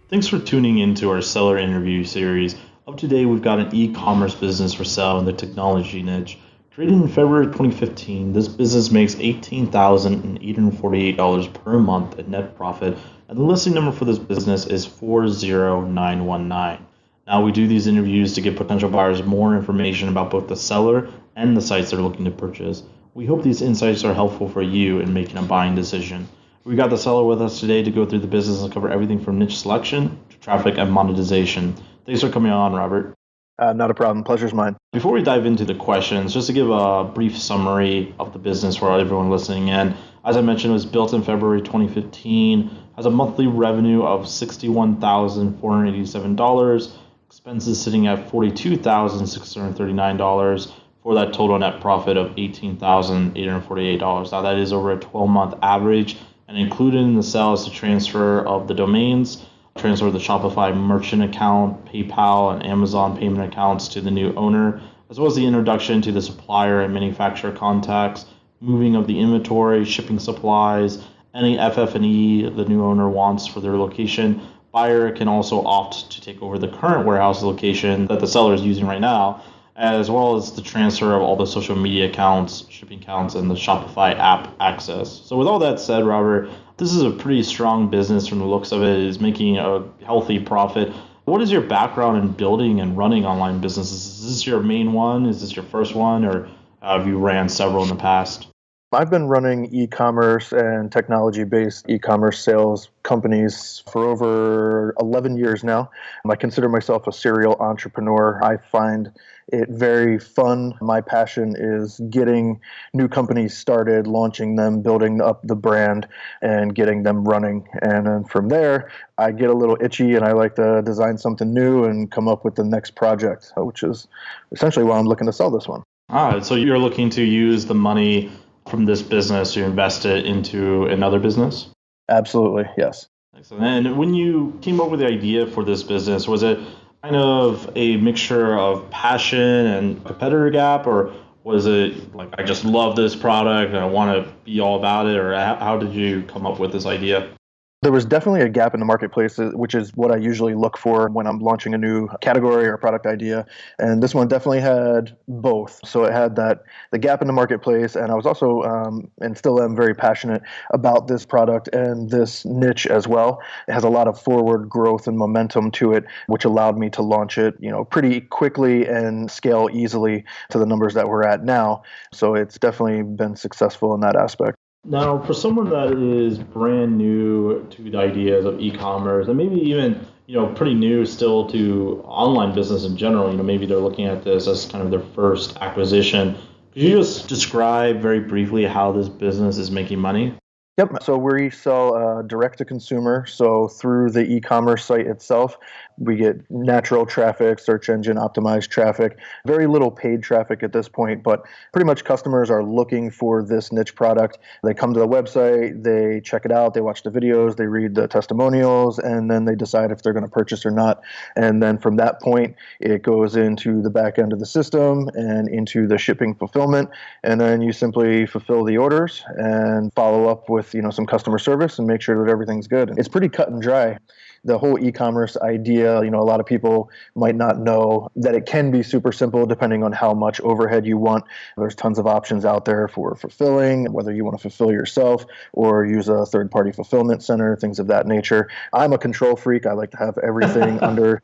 Thanks for tuning into our seller interview series. Up today, we've got an e-commerce business for sale in the technology niche. Created in February 2015, this business makes $18,848 per month in net profit, and the listing number for this business is 40919. Now, we do these interviews to give potential buyers more information about both the seller and the sites they're looking to purchase. We hope these insights are helpful for you in making a buying decision. We got the seller with us today to go through the business and cover everything from niche selection to traffic and monetization. Thanks for coming on, Robert. Not a problem. Pleasure's mine. Before we dive into the questions, just to give a brief summary of the business for everyone listening in. As I mentioned, it was built in February 2015, has a monthly revenue of $61,487, expenses sitting at $42,639 for that total net profit of $18,848. Now that is over a 12-month average. And included in the sale is the transfer of the domains, transfer of the Shopify merchant account, PayPal, and Amazon payment accounts to the new owner, as well as the introduction to the supplier and manufacturer contacts, moving of the inventory, shipping supplies, any FF&E the new owner wants for their location. Buyer can also opt to take over the current warehouse location that the seller is using right now, as well as the transfer of all the social media accounts, shipping accounts, and the Shopify app access. So with all that said, Robert, this is a pretty strong business from the looks of it. It is making a healthy profit. What is your background in building and running online businesses? Is this your main one? Is this your first one? Or have you ran several in the past? I've been running e-commerce and technology-based e-commerce sales companies for over 11 years now. I consider myself a serial entrepreneur. I find it very fun. My passion is getting new companies started, launching them, building up the brand, and getting them running. And then from there, I get a little itchy and I like to design something new and come up with the next project, which is essentially why I'm looking to sell this one. All right, so you're looking to use the money from this business to invest it into another business? Absolutely, yes. Excellent. And when you came up with the idea for this business, was it kind of a mixture of passion and competitor gap, or was it like, I just love this product and I want to be all about it, or how did you come up with this idea? There was definitely a gap in the marketplace, which is what I usually look for when I'm launching a new category or product idea. And this one definitely had both. So it had the gap in the marketplace, and I was also, and still am, very passionate about this product and this niche as well. It has a lot of forward growth and momentum to it, which allowed me to launch it, pretty quickly and scale easily to the numbers that we're at now. So it's definitely been successful in that aspect. Now, for someone that is brand new to the ideas of e-commerce and maybe even, pretty new still to online business in general, maybe they're looking at this as kind of their first acquisition. Could you just describe very briefly how this business is making money? Yep. So we sell direct to consumer. So through the e-commerce site itself, we get natural traffic, search engine optimized traffic, very little paid traffic at this point, but pretty much customers are looking for this niche product. They come to the website, they check it out, they watch the videos, they read the testimonials, and then they decide if they're going to purchase or not. And then from that point, it goes into the back end of the system and into the shipping fulfillment. And then you simply fulfill the orders and follow up with some customer service and make sure that everything's good. It's pretty cut and dry. The whole e-commerce idea, a lot of people might not know that it can be super simple depending on how much overhead you want. There's tons of options out there for fulfilling, whether you want to fulfill yourself or use a third-party fulfillment center, things of that nature. I'm a control freak. I like to have everything under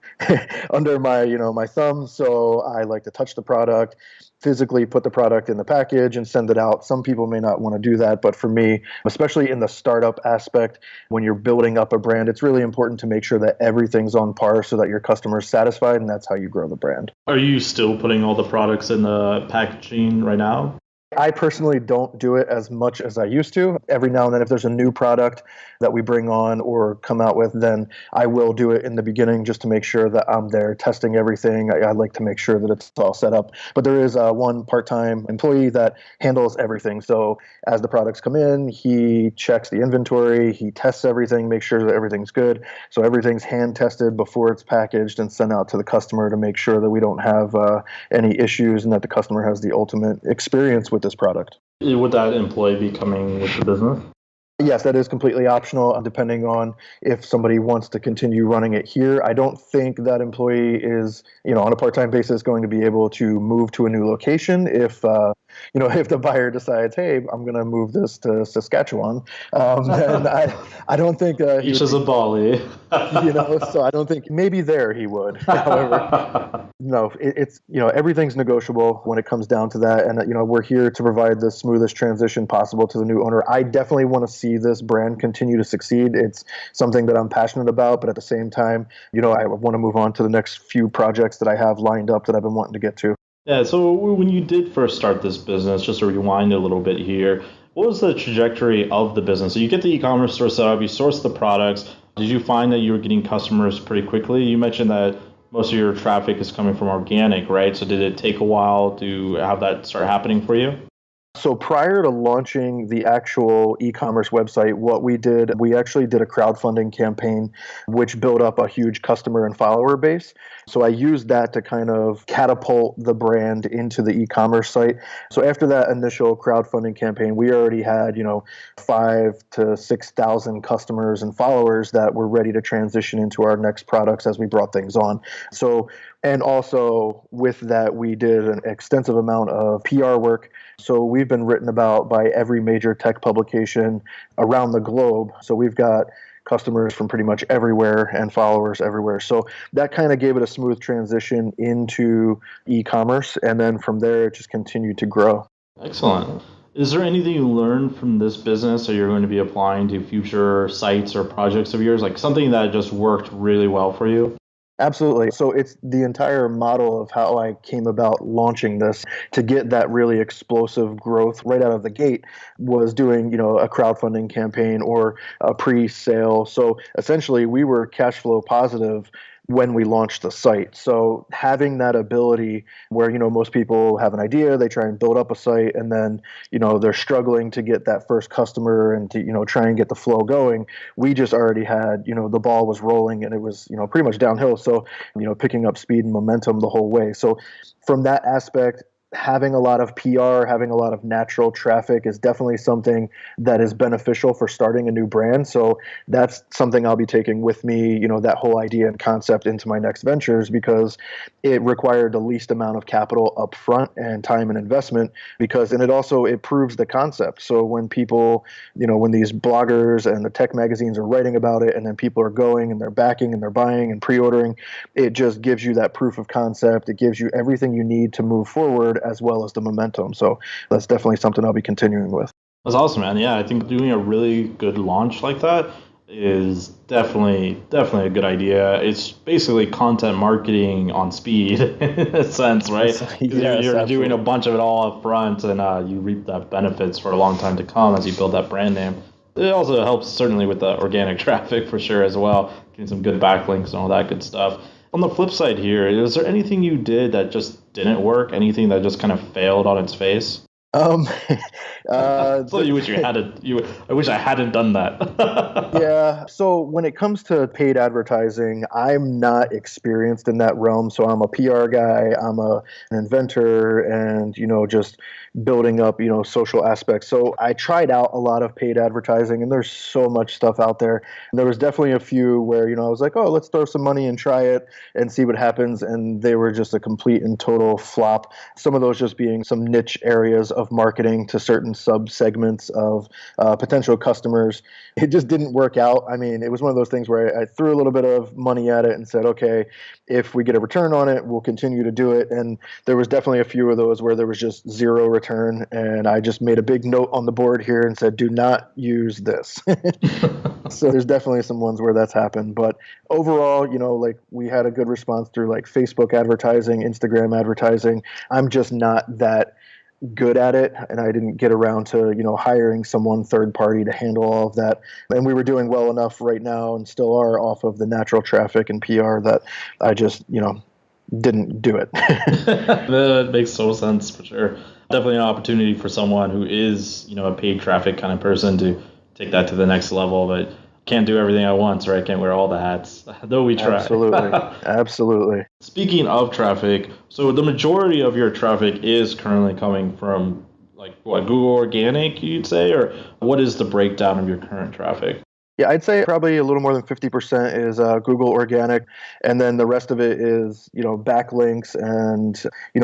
my, my thumb. So I like to touch the product, physically put the product in the package and send it out. Some people may not want to do that, but for me, especially in the startup aspect, when you're building up a brand, it's really important to make sure that everything's on par so that your customer is satisfied, and that's how you grow the brand. Are you still putting all the products in the packaging right now? I personally don't do it as much as I used to. Every now and then, if there's a new product that we bring on or come out with, then I will do it in the beginning just to make sure that I'm there testing everything. I like to make sure that it's all set up. But there is one part-time employee that handles everything. So as the products come in, he checks the inventory, he tests everything, makes sure that everything's good. So everything's hand tested before it's packaged and sent out to the customer to make sure that we don't have any issues and that the customer has the ultimate experience with this product. Would that employee be coming with the business? Yes, that is completely optional, depending on if somebody wants to continue running it here. I don't think that employee is, on a part-time basis going to be able to move to a new location if, if the buyer decides, hey, I'm going to move this to Saskatchewan, then I don't think he Beach would is be a able, Bali. so I don't think maybe there he would. However, no, it's everything's negotiable when it comes down to that, and we're here to provide the smoothest transition possible to the new owner. I definitely want to see this brand continue to succeed. It's something that I'm passionate about, but at the same time, I want to move on to the next few projects that I have lined up that I've been wanting to get to. Yeah, so when you did first start this business, just to rewind a little bit here, what was the trajectory of the business? So you get the e-commerce store set up, you source the products. Did you find that you were getting customers pretty quickly? You mentioned that most of your traffic is coming from organic, right? So did it take a while to have that start happening for you? So prior to launching the actual e-commerce website, what we actually did a crowdfunding campaign, which built up a huge customer and follower base. So I used that to kind of catapult the brand into the e-commerce site. So after that initial crowdfunding campaign, we already had, 5 to 6,000 customers and followers that were ready to transition into our next products as we brought things on. So, and also with that, we did an extensive amount of PR work. So we've been written about by every major tech publication around the globe. So we've got customers from pretty much everywhere and followers everywhere. So that kind of gave it a smooth transition into e-commerce. And then from there, it just continued to grow. Excellent. Is there anything you learned from this business that you're going to be applying to future sites or projects of yours? Like something that just worked really well for you? Absolutely. So it's the entire model of how I came about launching this to get that really explosive growth right out of the gate was doing, a crowdfunding campaign or a pre-sale. So essentially we were cash flow positive when we launched the site. So having that ability where, most people have an idea, they try and build up a site and then, they're struggling to get that first customer and to, try and get the flow going. We just already had, the ball was rolling and it was, pretty much downhill. So, picking up speed and momentum the whole way. So from that aspect, having a lot of PR, having a lot of natural traffic is definitely something that is beneficial for starting a new brand. So that's something I'll be taking with me, that whole idea and concept into my next ventures because it required the least amount of capital up front and time and investment and it proves the concept. So when people, when these bloggers and the tech magazines are writing about it and then people are going and they're backing and they're buying and pre-ordering, it just gives you that proof of concept. It gives you everything you need to move forward as well as the momentum. So that's definitely something I'll be continuing with. That's awesome, man. Yeah, I think doing a really good launch like that is definitely a good idea. It's basically content marketing on speed in a sense, right? Because Yes, you're doing a absolutely. bunch of it all up front, and you reap that benefits for a long time to come as you build that brand name. It also helps certainly with the organic traffic for sure as well, getting some good backlinks and all that good stuff. On the flip side here, is there anything you did that just didn't work? Anything that just kind of failed on its face? Um, So you wish you had it. I wish I hadn't done that. Yeah. So when it comes to paid advertising, I'm not experienced in that realm. So I'm a PR guy, an inventor and, just building up, social aspects. So I tried out a lot of paid advertising and there's so much stuff out there. And there was definitely a few where, I was like, oh, let's throw some money and try it and see what happens. And they were just a complete and total flop. Some of those just being some niche areas of marketing to certain sub segments of potential customers. It just didn't work out. I mean, it was one of those things where I threw a little bit of money at it and said, okay, if we get a return on it, we'll continue to do it. And there was definitely a few of those where there was just zero return. And I just made a big note on the board here and said, do not use this. So there's definitely some ones where that's happened. But overall, like we had a good response through like Facebook advertising, Instagram advertising. I'm just not that good at it and I didn't get around to hiring someone third party to handle all of that, and we were doing well enough right now and still are off of the natural traffic and PR that I just didn't do it. That makes total sense for sure. Definitely an opportunity for someone who is, a paid traffic kind of person to take that to the next level, but can't do everything at once, right? Can't wear all the hats, though we try. Absolutely. Absolutely. Speaking of traffic, so the majority of your traffic is currently coming from like what, Google organic, you'd say, or what is the breakdown of your current traffic? Yeah, I'd say probably a little more than 50% is Google organic, and then the rest of it is, backlinks and,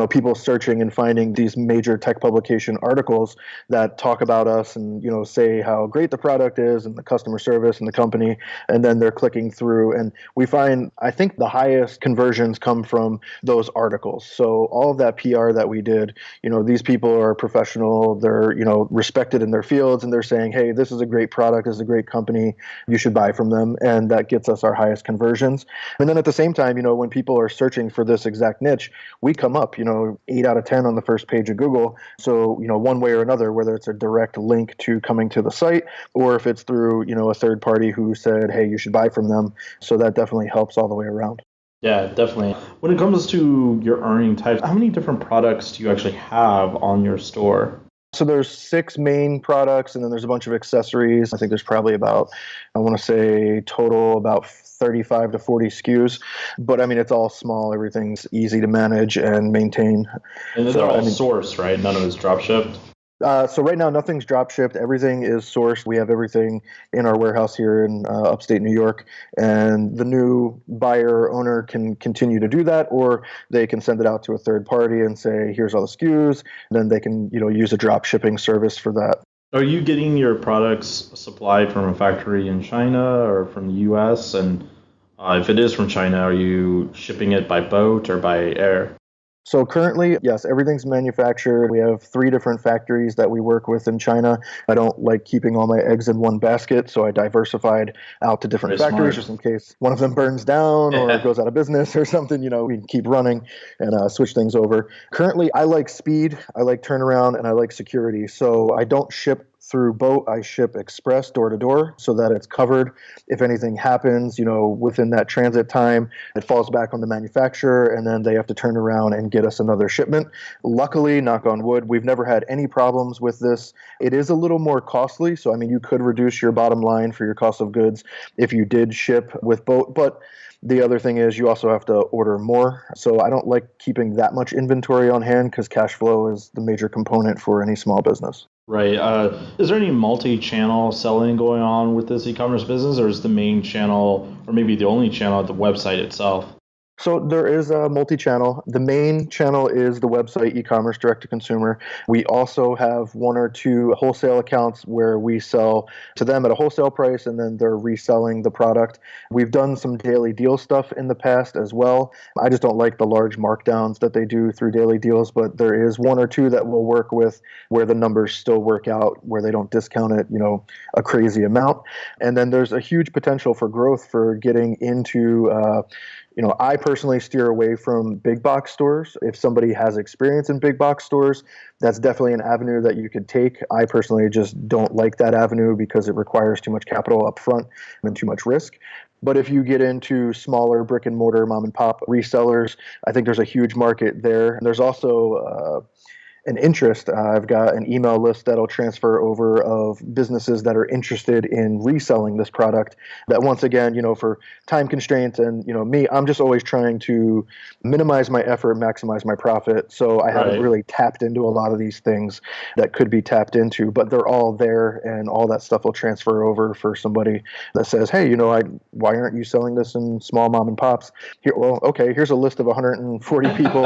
people searching and finding these major tech publication articles that talk about us and, say how great the product is and the customer service and the company, and then they're clicking through. And we find, I think the highest conversions come from those articles. So all of that PR that we did, these people are professional, they're, respected in their fields, and they're saying, hey, this is a great product, this is a great company, you should buy from them, and that gets us our highest conversions. And then at the same time, when people are searching for this exact niche, we come up, 8 out of 10 on the first page of Google. So, one way or another, whether it's a direct link to coming to the site or if it's through, a third party who said, hey, you should buy from them. So that definitely helps all the way around. Yeah, definitely. When it comes to your earning types, how many different products do you actually have on your store? So there's 6 main products, and then there's a bunch of accessories. I think there's probably about, I want to say total about 35 to 40 SKUs. But I mean, it's all small. Everything's easy to manage and maintain. And they're So all I mean, sourced, right? None of it's drop shipped. so right now, nothing's drop shipped. Everything is sourced. We have everything in our warehouse here in upstate New York, and the new buyer or owner can continue to do that, or they can send it out to a third party and say, "Here's all the SKUs." Then they can, use a drop shipping service for that. Are you getting your products supplied from a factory in China or from the US? And if it is from China, are you shipping it by boat or by air? So currently, yes, everything's manufactured. We have 3 different factories that we work with in China. I don't like keeping all my eggs in one basket, so I diversified out to different Very factories smart. just in case one of them burns down or Yeah. goes out of business or something. We can keep running and switch things over. Currently, I like speed, I like turnaround, and I like security. So I don't ship through boat. I ship express door to door so that it's covered. If anything happens, within that transit time, it falls back on the manufacturer, and then they have to turn around and get us another shipment. Luckily, knock on wood, we've never had any problems with this. It is a little more costly, so I mean, you could reduce your bottom line for your cost of goods if you did ship with boat, but the other thing is you also have to order more. So I don't like keeping that much inventory on hand because cash flow is the major component for any small business. Right. Is there any multi-channel selling going on with this e-commerce business, or is the main channel, or maybe the only channel, at the website itself? So there is a multi-channel. The main channel is the website e-commerce direct to consumer. We also have 1 or 2 wholesale accounts where we sell to them at a wholesale price and then they're reselling the product. We've done some daily deal stuff in the past as well. I just don't like the large markdowns that they do through daily deals, but there is 1 or 2 that we'll work with where the numbers still work out, where they don't discount it, a crazy amount. And then there's a huge potential for growth for getting into I personally steer away from big box stores. If somebody has experience in big box stores, that's definitely an avenue that you could take. I personally just don't like that avenue because it requires too much capital up front and too much risk. But if you get into smaller brick and mortar mom and pop resellers, I think there's a huge market there. And there's also an interest. I've got an email list that'll transfer over of businesses that are interested in reselling this product. That once again, for time constraints and me, I'm just always trying to minimize my effort, maximize my profit. So I haven't Right. really tapped into a lot of these things that could be tapped into, but they're all there, and all that stuff will transfer over for somebody that says, hey, why aren't you selling this in small mom and pops? Here, well, okay, here's a list of 140 people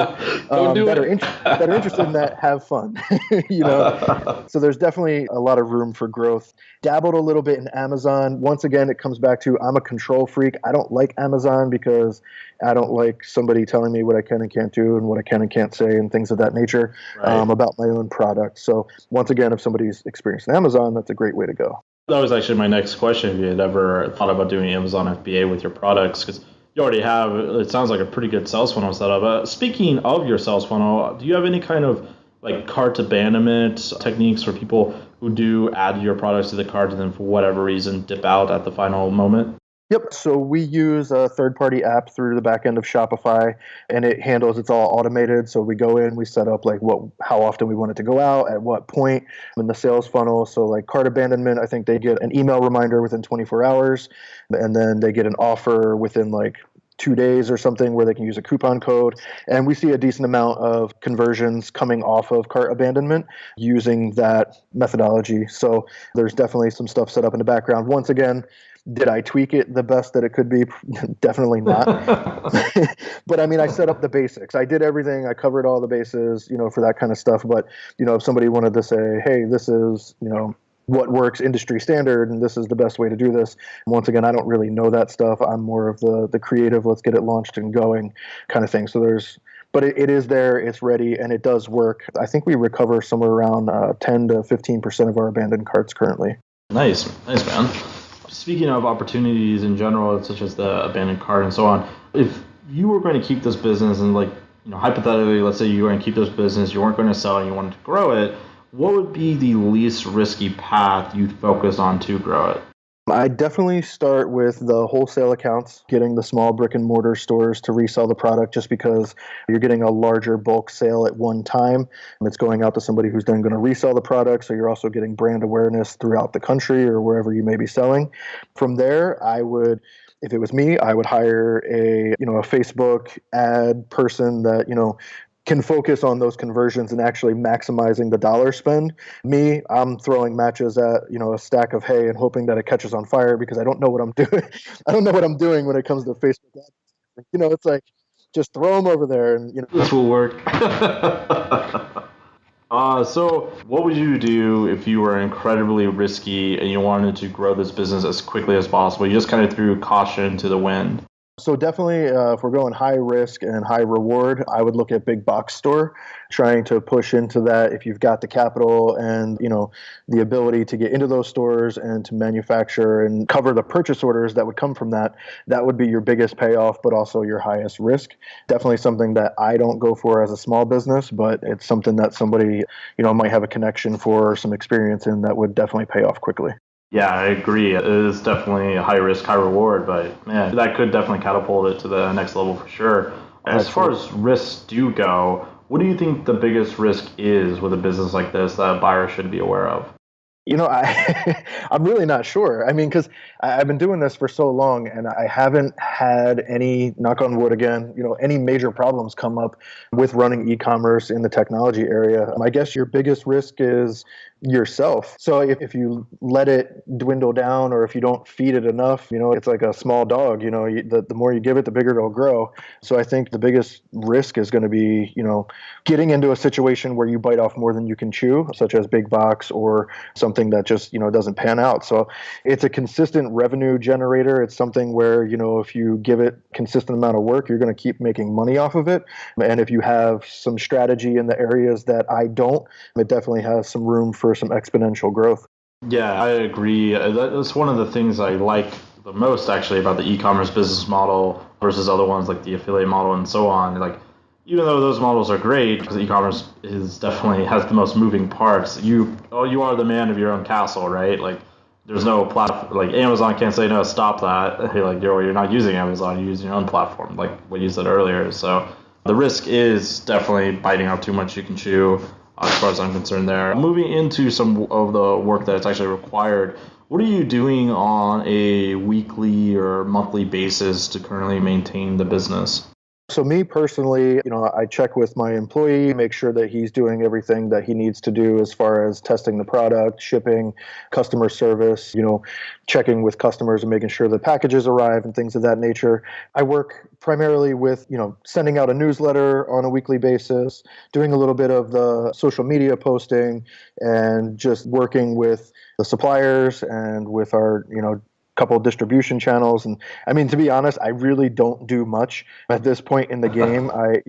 Don't do that are it. that are interested in that. Have fun, you know. So there's definitely a lot of room for growth. Dabbled a little bit in Amazon. Once again, it comes back to I'm a control freak. I don't like Amazon because I don't like somebody telling me what I can and can't do and what I can and can't say and things of that nature Right. about my own product. So once again, if somebody's experienced in Amazon, that's a great way to go. That was actually my next question. If you had ever thought about doing Amazon FBA with your products, because you already have, it sounds like a pretty good sales funnel set up. Speaking of your sales funnel, do you have any kind of like cart abandonment techniques for people who do add your products to the cart and then for whatever reason dip out at the final moment? Yep. So we use a third-party app through the back end of Shopify, and it's all automated. So we go in, we set up like how often we want it to go out, at what point in the sales funnel. So like cart abandonment, I think they get an email reminder within 24 hours, and then they get an offer within like 2 days or something where they can use a coupon code. And we see a decent amount of conversions coming off of cart abandonment using that methodology. So there's definitely some stuff set up in the background. Once again, did I tweak it the best that it could be? Definitely not. But I mean, I set up the basics. I did everything. I covered all the bases, for that kind of stuff. But, if somebody wanted to say, hey, this is, what works industry standard, and this is the best way to do this. Once again, I don't really know that stuff. I'm more of the creative, let's get it launched and going kind of thing. So but it is there, it's ready, and it does work. I think we recover somewhere around 10 to 15% of our abandoned carts currently. Nice, man. Speaking of opportunities in general, such as the abandoned cart and so on, if you were going to keep this business and hypothetically, let's say you were going to keep this business, you weren't going to sell it, and you wanted to grow it, what would be the least risky path you'd focus on to grow it? I definitely start with the wholesale accounts, getting the small brick and mortar stores to resell the product just because you're getting a larger bulk sale at one time. It's going out to somebody who's then going to resell the product. So you're also getting brand awareness throughout the country or wherever you may be selling. From there, if it was me, I would hire a Facebook ad person that, can focus on those conversions and actually maximizing the dollar spend. Me, I'm throwing matches at, a stack of hay and hoping that it catches on fire because I don't know what I'm doing. I don't know what I'm doing when it comes to Facebook ads. It's like, just throw them over there and, This will work. So what would you do if you were incredibly risky and you wanted to grow this business as quickly as possible? You just kind of threw caution to the wind. So definitely, if we're going high risk and high reward, I would look at big box store, trying to push into that. If you've got the capital and the ability to get into those stores and to manufacture and cover the purchase orders that would come from that, that would be your biggest payoff, but also your highest risk. Definitely something that I don't go for as a small business, but it's something that somebody might have a connection for, some experience in that would definitely pay off quickly. Yeah, I agree. It is definitely a high risk, high reward, but man, that could definitely catapult it to the next level for sure. As far as risks do go, what do you think the biggest risk is with a business like this that a buyer should be aware of? I'm really not sure. I mean, because I've been doing this for so long and I haven't had any, knock on wood again, any major problems come up with running e-commerce in the technology area. I guess your biggest risk is yourself. So if you let it dwindle down or if you don't feed it enough, it's like a small dog, the more you give it, the bigger it'll grow. So I think the biggest risk is going to be, getting into a situation where you bite off more than you can chew, such as big box or something that just, doesn't pan out. So it's a consistent revenue generator. It's something where, if you give it consistent amount of work, you're going to keep making money off of it. And if you have some strategy in the areas that I don't, it definitely has some room for some exponential growth. Yeah, I agree. That's one of the things I like the most actually about the e-commerce business model versus other ones like the affiliate model and so on. Like, even though those models are great, because e-commerce is definitely has the most moving parts, you are the man of your own castle, right? Like, there's no platform, like Amazon can't say no, stop that. You're not using Amazon, you're using your own platform, like what you said earlier. So the risk is definitely biting off too much you can chew, as far as I'm concerned there. Moving into some of the work that's actually required, what are you doing on a weekly or monthly basis to currently maintain the business? So me personally, I check with my employee, make sure that he's doing everything that he needs to do as far as testing the product, shipping, customer service, checking with customers and making sure the packages arrive and things of that nature. I work primarily with, sending out a newsletter on a weekly basis, doing a little bit of the social media posting, and just working with the suppliers and with our, couple of distribution channels. And I mean, to be honest, I really don't do much at this point in the game. I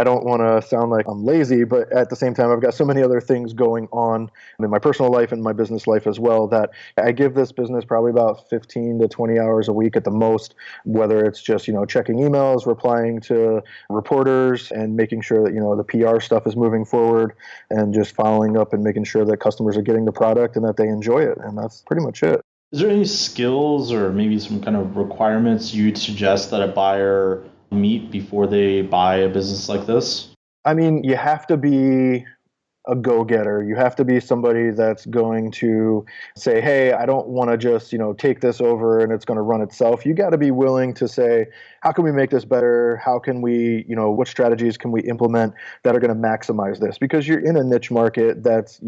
don't want to sound like I'm lazy, but at the same time, I've got so many other things going on in my personal life and my business life as well that I give this business probably about 15 to 20 hours a week at the most, whether it's just, checking emails, replying to reporters and making sure that, the PR stuff is moving forward and just following up and making sure that customers are getting the product and that they enjoy it. And that's pretty much it. Is there any skills or maybe some kind of requirements you'd suggest that a buyer meet before they buy a business like this? I mean, you have to be a go-getter. You have to be somebody that's going to say, hey, I don't want to just, take this over and it's going to run itself. You got to be willing to say, how can we make this better? How can we, what strategies can we implement that are going to maximize this? Because you're in a niche market that's,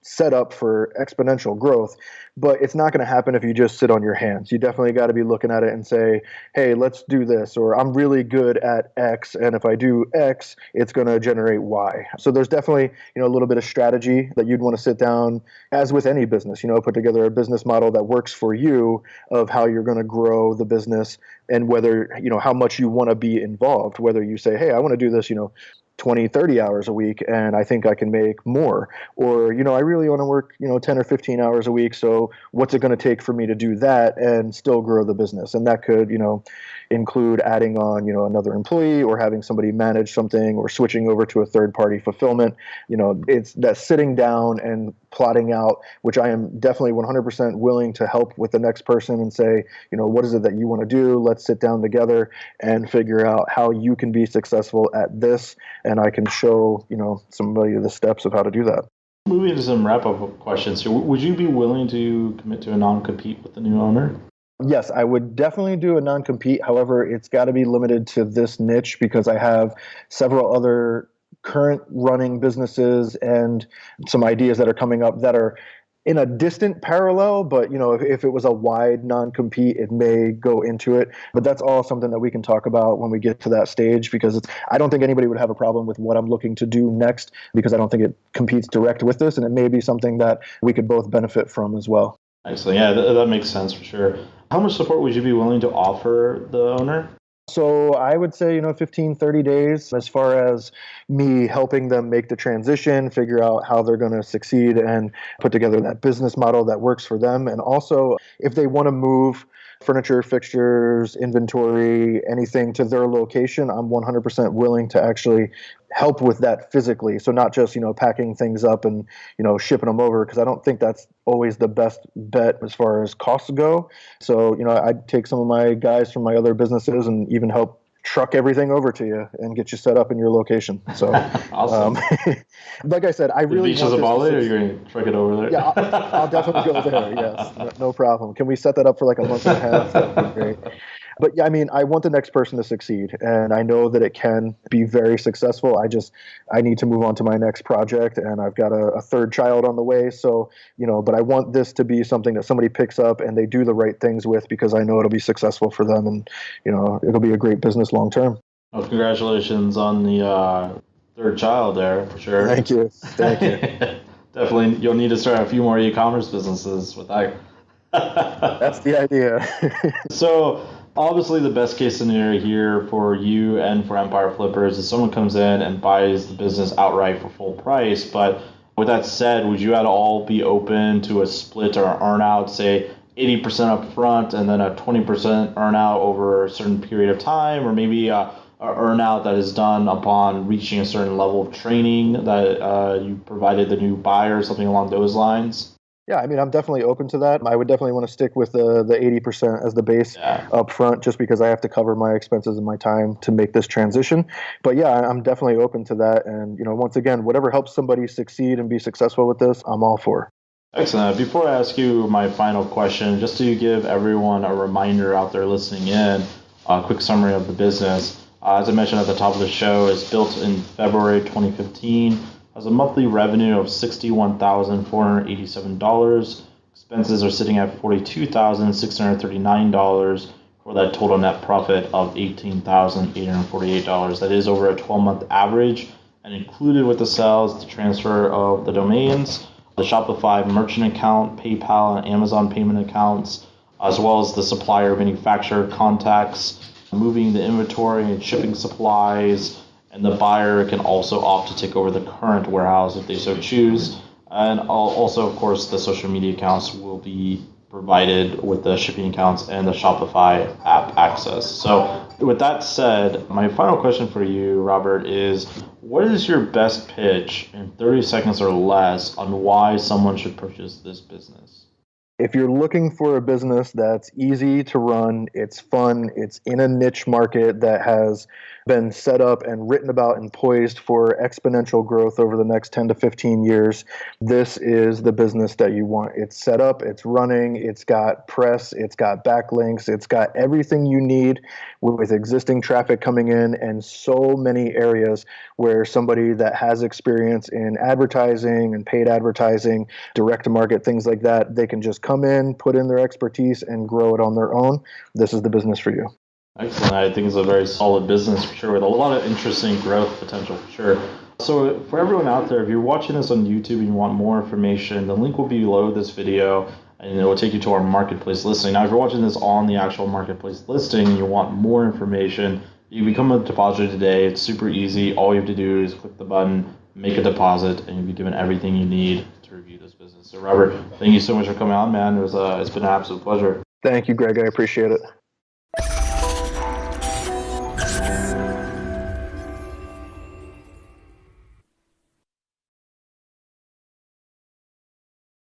set up for exponential growth, but it's not going to happen if you just sit on your hands. You definitely got to be looking at it and say, hey, let's do this, or I'm really good at X, and if I do X, it's going to generate Y. So there's definitely, a little bit of strategy that you'd want to sit down, as with any business, put together a business model that works for you of how you're going to grow the business and whether, how much you want to be involved, whether you say, hey, I want to do this, 20, 30 hours a week, and I think I can make more. Or, I really want to work, 10 or 15 hours a week. So what's it going to take for me to do that and still grow the business? And that could, include adding on, another employee or having somebody manage something or switching over to a third party fulfillment. It's that sitting down and plotting out, which I am definitely 100% willing to help with the next person and say, what is it that you want to do? Let's sit down together and figure out how you can be successful at this. And I can show, somebody the steps of how to do that. Moving to some wrap-up questions here. Would you be willing to commit to a non-compete with the new owner? Yes, I would definitely do a non-compete. However, it's got to be limited to this niche because I have several other current running businesses and some ideas that are coming up that are in a distant parallel. But, if it was a wide non-compete, it may go into it. But that's all something that we can talk about when we get to that stage, because I don't think anybody would have a problem with what I'm looking to do next, because I don't think it competes direct with this. And it may be something that we could both benefit from as well. Excellent. Yeah, that makes sense for sure. How much support would you be willing to offer the owner? So I would say, 15, 30 days as far as me helping them make the transition, figure out how they're going to succeed and put together that business model that works for them. And also, if they want to move furniture, fixtures, inventory, anything to their location, I'm 100% willing to actually help with that physically. So not just, packing things up and, shipping them over, because I don't think that's always the best bet as far as costs go. So, I'd take some of my guys from my other businesses and even help truck everything over to you and get you set up in your location. So, awesome. Like I said, I The really beaches of Bali, or you're going to truck it over there? Yeah, I'll definitely go there. Yes, no problem. Can we set that up for like a month and a half? That would be great. But yeah, I want the next person to succeed, and I know that it can be very successful. I need to move on to my next project, and I've got a third child on the way. So, but I want this to be something that somebody picks up and they do the right things with, because I know it'll be successful for them, and, it'll be a great business long term. Well, congratulations on the third child there, for sure. Thank you. Thank you. Definitely, you'll need to start a few more e-commerce businesses with that. That's the idea. So, obviously, the best case scenario here for you and for Empire Flippers is someone comes in and buys the business outright for full price. But with that said, would you at all be open to a split or an earn-out, say 80% up front and then a 20% earn-out over a certain period of time, or maybe a earn-out that is done upon reaching a certain level of training that you provided the new buyer, something along those lines? Yeah, I'm definitely open to that. I would definitely want to stick with the 80% as the base up front, just because I have to cover my expenses and my time to make this transition. But yeah, I'm definitely open to that. And, once again, whatever helps somebody succeed and be successful with this, I'm all for. Excellent. Before I ask you my final question, just to give everyone a reminder out there listening in, a quick summary of the business. As I mentioned at the top of the show, it's built in February 2015. Has a monthly revenue of $61,487. Expenses are sitting at $42,639 for that total net profit of $18,848. That is over a 12-month average, and included with the sales, the transfer of the domains, the Shopify merchant account, PayPal, and Amazon payment accounts, as well as the supplier manufacturer contacts, moving the inventory and shipping supplies, and the buyer can also opt to take over the current warehouse if they so choose. And also, of course, the social media accounts will be provided with the shipping accounts and the Shopify app access. So with that said, my final question for you, Robert, is what is your best pitch in 30 seconds or less on why someone should purchase this business? If you're looking for a business that's easy to run, it's fun, it's in a niche market that has been set up and written about and poised for exponential growth over the next 10 to 15 years, this is the business that you want. It's set up, it's running, it's got press, it's got backlinks, it's got everything you need with existing traffic coming in, and so many areas where somebody that has experience in advertising and paid advertising, direct to market, things like that, they can just come in, put in their expertise, and grow it on their own. This is the business for you. Excellent. I think it's a very solid business for sure, with a lot of interesting growth potential for sure. So for everyone out there, if you're watching this on YouTube and you want more information, the link will be below this video and it will take you to our marketplace listing. Now, if you're watching this on the actual marketplace listing and you want more information, you become a depositor today. It's super easy. All you have to do is click the button, make a deposit, and you'll be given everything you need to review this business. So Robert, thank you so much for coming on, man. It's been an absolute pleasure. Thank you, Greg. I appreciate it.